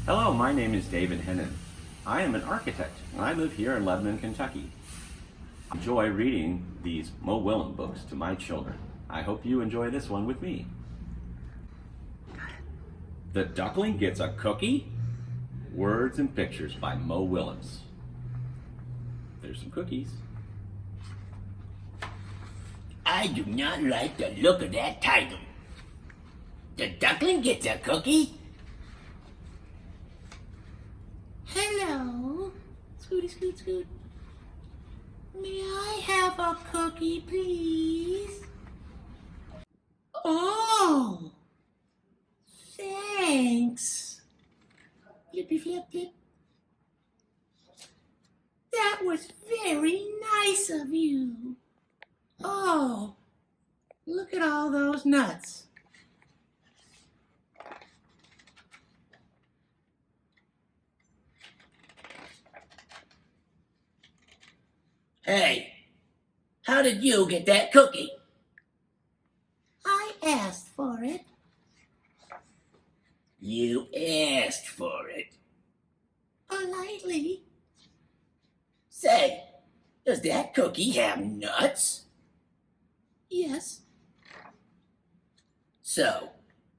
Hello, my name is David Hennen. I am an architect, and I live here in Lebanon, Kentucky. I enjoy reading these Mo Willems books to my children. I hope you enjoy this one with me. The Duckling Gets a Cookie? Words and Pictures by Mo Willems. There's some cookies. I do not like the look of that title. The Duckling Gets a Cookie? Hello. Scooty, scoot, scoot. May I have a cookie, please? Oh, thanks. Flippy flip dip. That was very nice of you. Oh, look at all those nuts. Hey, how did you get that cookie? I asked for it. You asked for it? Politely. Say, does that cookie have nuts? Yes. So,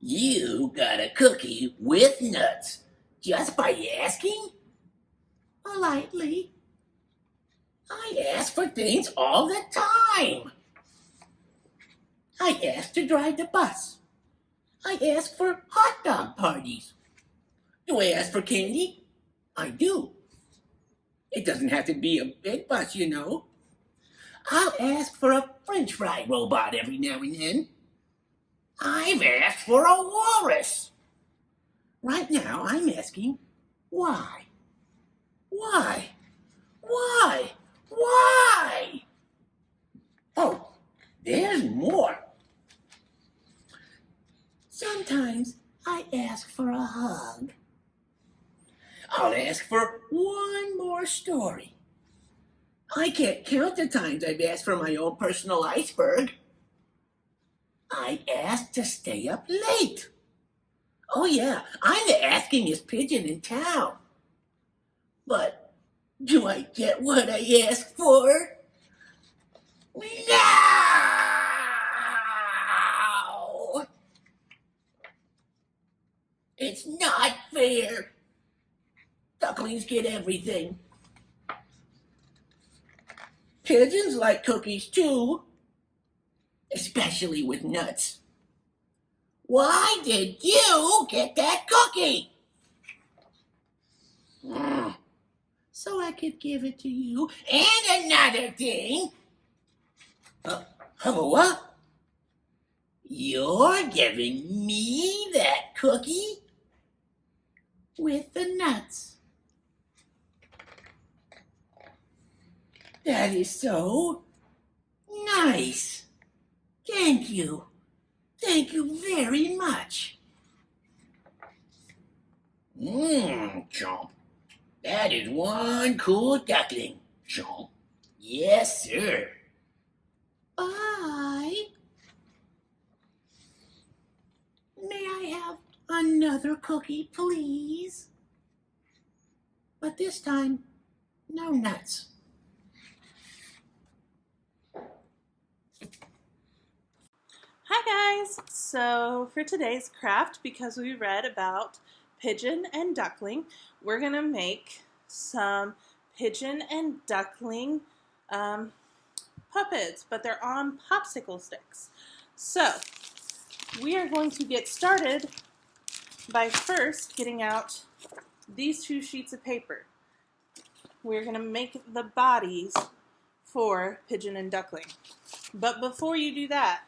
you got a cookie with nuts just by asking? Politely. I ask for things all the time. I ask to drive the bus. I ask for hot dog parties. Do I ask for candy? I do. It doesn't have to be a big bus, you know. I'll ask for a French fry robot every now and then. I've asked for a walrus. Right now, I'm asking, why? Why? Why? Why? Oh, there's more. Sometimes I ask for a hug. I'll ask for one more story. I can't count the times I've asked for my own personal iceberg. I asked to stay up late. Oh yeah, I'm the askingest pigeon in town. But do I get what I asked for? No! It's not fair. Ducklings get everything. Pigeons like cookies too, especially with nuts. Why did you get that cookie? So I could give it to you. And another thing. What? You're giving me that cookie? With the nuts. That is so nice. Thank you. Thank you very much. Chomp. That is one cool duckling, Chomp. Yes, sir. Bye. May I have another cookie, please? But this time, no nuts. Hi guys! So for today's craft, because we read about pigeon and duckling, we're going to make some pigeon and duckling puppets, but they're on popsicle sticks. So we are going to get started by first getting out these 2 sheets of paper. We're going to make the bodies for pigeon and duckling. But before you do that,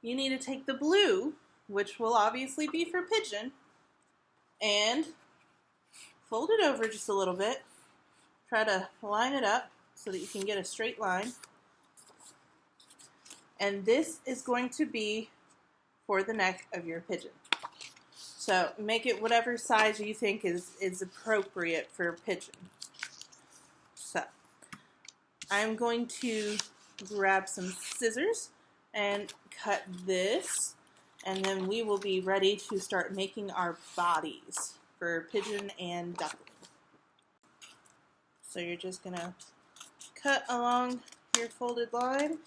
you need to take the blue, which will obviously be for pigeon, and fold it over just a little bit. Try to line it up so that you can get a straight line. And this is going to be for the neck of your pigeon. So make it whatever size you think is appropriate for a pigeon. So I'm going to grab some scissors and cut this, and then we will be ready to start making our bodies for Pigeon and Duckling. So you're just going to cut along your folded line.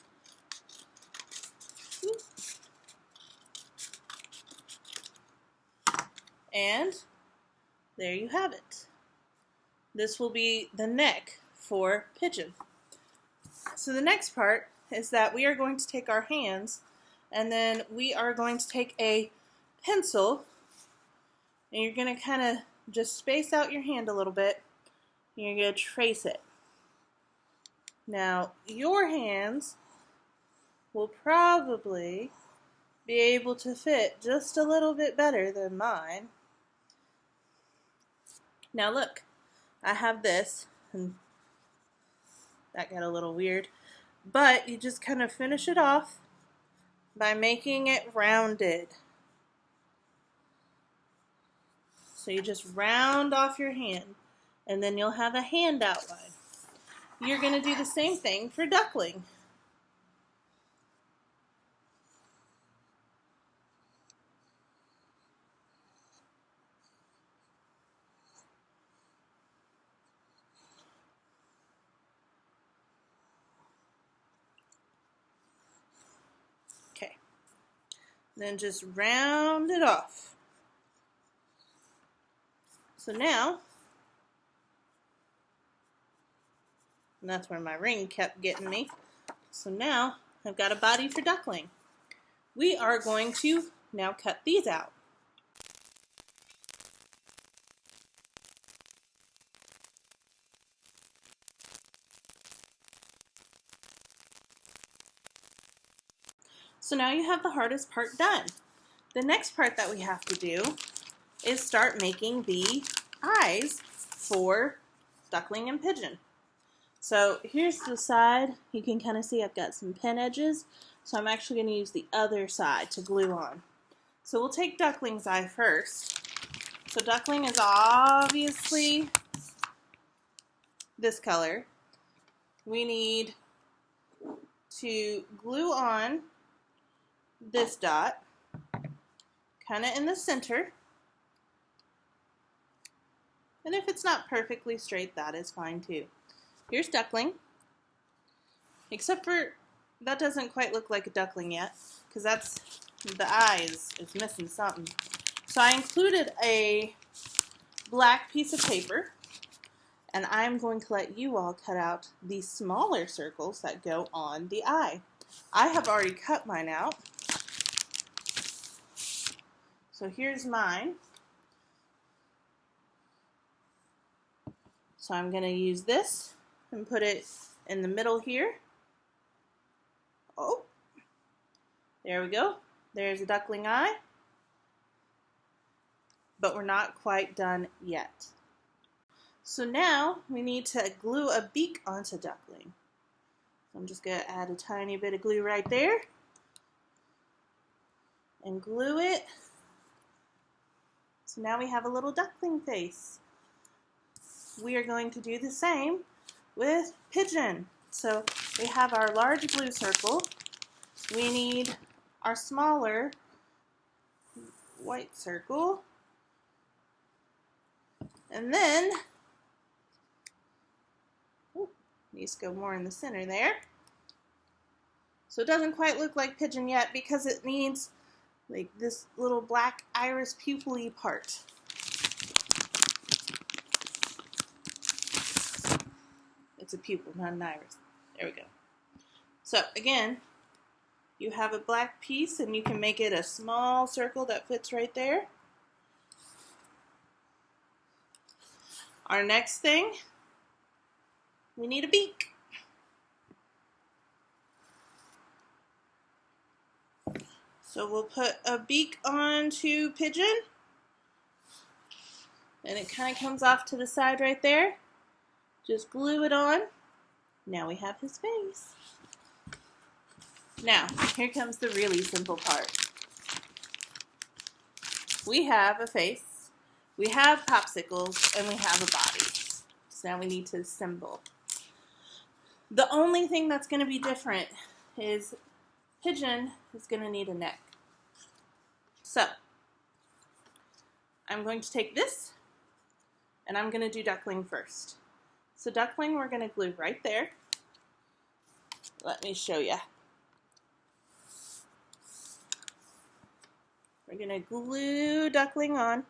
And there you have it. This will be the neck for Pigeon. So the next part is that we are going to take our hands and then we are going to take a pencil and you're going to kind of just space out your hand a little bit and you're going to trace it. Now your hands will probably be able to fit just a little bit better than mine. Now look, I have this, and that got a little weird, but you just kind of finish it off by making it rounded. So you just round off your hand, and then you'll have a hand outline. You're going to do the same thing for Duckling. Okay, then just round it off. So now, and that's where my ring kept getting me. So now I've got a body for Duckling. We are going to now cut these out. So now you have the hardest part done. The next part that we have to do is start making the eyes for Duckling and Pigeon. So here's the side. You can kind of see I've got some pen edges, so I'm actually going to use the other side to glue on. So we'll take Duckling's eye first. So Duckling is obviously this color. We need to glue on this dot, kind of in the center. And if it's not perfectly straight, that is fine too. Here's Duckling, except for that doesn't quite look like a duckling yet, because that's the eyes is missing something. So I included a black piece of paper, and I'm going to let you all cut out the smaller circles that go on the eye. I have already cut mine out. So here's mine. So I'm going to use this and put it in the middle here. Oh, there we go. There's a duckling eye. But we're not quite done yet. So now we need to glue a beak onto Duckling. So I'm just going to add a tiny bit of glue right there and glue it. So now we have a little duckling face. We are going to do the same with Pigeon. So we have our large blue circle. We need our smaller white circle. And then, needs to go more in the center there. So it doesn't quite look like Pigeon yet because it needs like this little black iris pupil-y part. It's a pupil, not an iris. There we go. So again, you have a black piece and you can make it a small circle that fits right there. Our next thing, we need a beak. So we'll put a beak onto Pigeon, and it kind of comes off to the side right there. Just glue it on. Now we have his face. Now, here comes the really simple part. We have a face, we have popsicles, and we have a body. So now we need to assemble. The only thing that's going to be different is Pigeon is going to need a neck. So, I'm going to take this And I'm going to do Duckling first. So Duckling we're going to glue right there. Let me show you. We're going to glue Duckling on.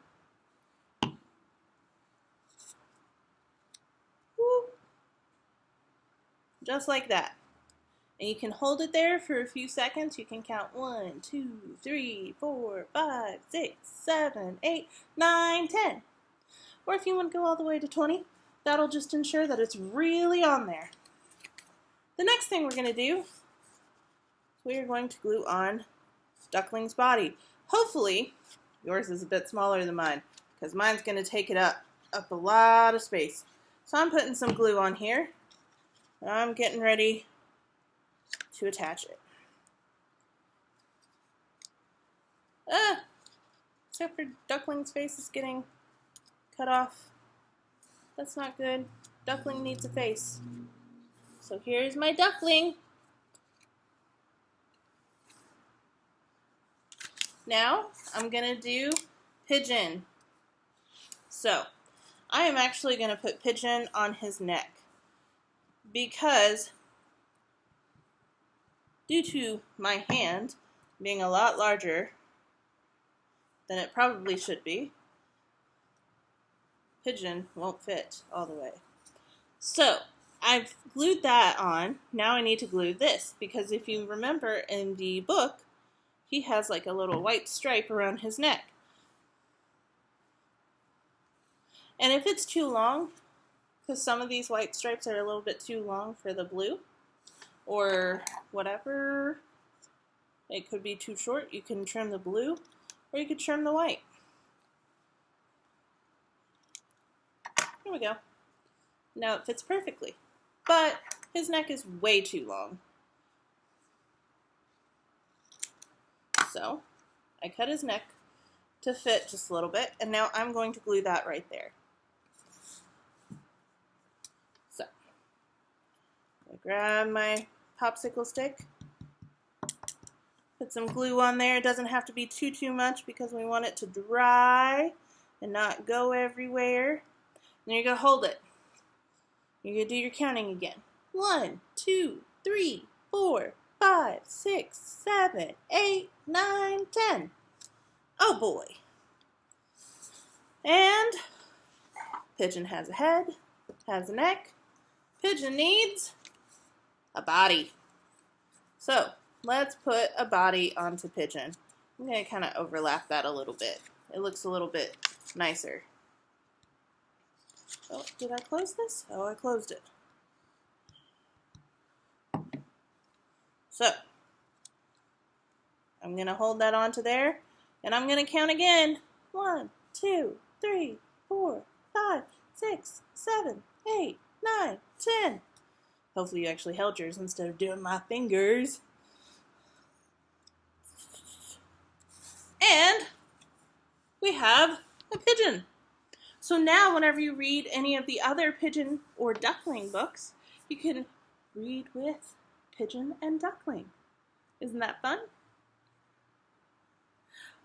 Woo. Just like that. And you can hold it there for a few seconds. You can count 1, 2, 3, 4, 5, 6, 7, 8, 9, 10. Or if you want to go all the way to 20, that'll just ensure that it's really on there. The next thing we're going to do, we are going to glue on Duckling's body. Hopefully, yours is a bit smaller than mine, because mine's going to take it up a lot of space. So I'm putting some glue on here, and I'm getting ready to attach it. Except for Duckling's face is getting cut off. That's not good. Duckling needs a face. So here's my Duckling. Now I'm gonna do Pigeon. So I am actually gonna put Pigeon on his neck because due to my hand being a lot larger than it probably should be, Pigeon won't fit all the way. So I've glued that on. Now I need to glue this because if you remember in the book, he has like a little white stripe around his neck. And if it's too long, because some of these white stripes are a little bit too long for the blue, or whatever, it could be too short, you can trim the blue, or you could trim the white. Here we go. Now it fits perfectly, but his neck is way too long. So I cut his neck to fit just a little bit, and now I'm going to glue that right there. So I grab my popsicle stick, put some glue on there. It doesn't have to be too much because we want it to dry and not go everywhere. Then you're going to hold it. You're going to do your counting again. 1, 2, 3, 4, 5, 6, 7, 8, 9, 10. Oh boy. And Pigeon has a head, has a neck. Pigeon needs a body. So let's put a body onto Pigeon. I'm going to kind of overlap that a little bit. It looks a little bit nicer. Oh, did I close this? Oh, I closed it. So I'm going to hold that onto there, and I'm going to count again. 1, 2, 3, 4, 5, 6, 7, 8, 9, 10. Hopefully you actually held yours instead of doing my fingers. And we have a pigeon. So now whenever you read any of the other pigeon or duckling books, you can read with Pigeon and Duckling. Isn't that fun?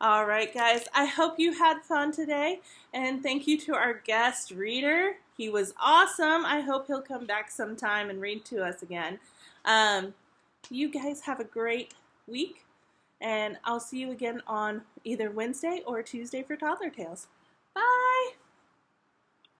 All right, guys, I hope you had fun today, and thank you to our guest reader. He was awesome. I hope he'll come back sometime and read to us again. You guys have a great week, and I'll see you again on either Wednesday or Tuesday for Toddler Tales. Bye!